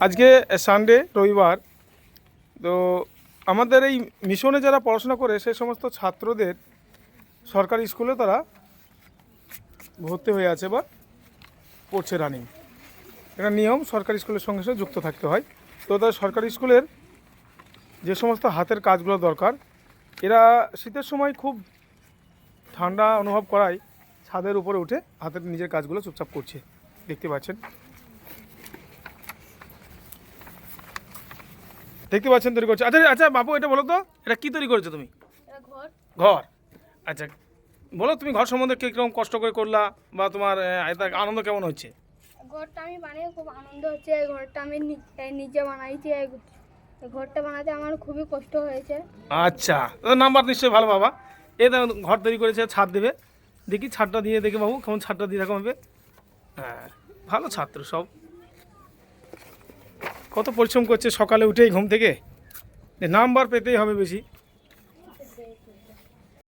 আজকে সানডে রবিবার, তো আমাদের এই মিশনে যারা পড়াশোনা করে সেই সমস্ত ছাত্রদের সরকারি স্কুলে তারা ভর্তি হয়ে আছে বা পড়ছে রানিং। এটা নিয়ম, সরকারি স্কুলের সঙ্গে সঙ্গে যুক্ত থাকতে হয়। তো তাদের সরকারি স্কুলের যে সমস্ত হাতের কাজগুলো দরকার, এরা শীতের সময় খুব ঠান্ডা অনুভব করায় ছাদের উপরে উঠে হাতের নিজের কাজগুলো চুপচাপ করছে, দেখতে পাচ্ছেন। তৈরি করছে। আচ্ছা আচ্ছা বাবু, এটা বলো তো, এটা কি তৈরি করেছো তুমি? ঘর। আচ্ছা, বলো তুমি ঘর সম্বন্ধে কিরকম কষ্ট করে করলা, বা তোমার এটা আনন্দ কেমন হচ্ছে? ঘরটা আমি বানিয়ে খুব আনন্দ হচ্ছে। ঘরটা আমি নিজে বানাইছি। ঘরটা বানাতে আমার খুবই কষ্ট হয়েছে। আচ্ছা, নাম্বার নিশ্চয়ই ভালো বাবা। এ দেখো ঘর তৈরি করেছে, ছাদ দেবে। দেখি ছাদটা দিয়ে দেখে বাবু, কেমন ছাদটা দিয়ে দেখো হবে। হ্যাঁ, ভালো ছাত্র সব। কত পরিশ্রম করছে সকালে উঠেই ঘুম থেকে, নাম্বার পেতেই হবে বেশি।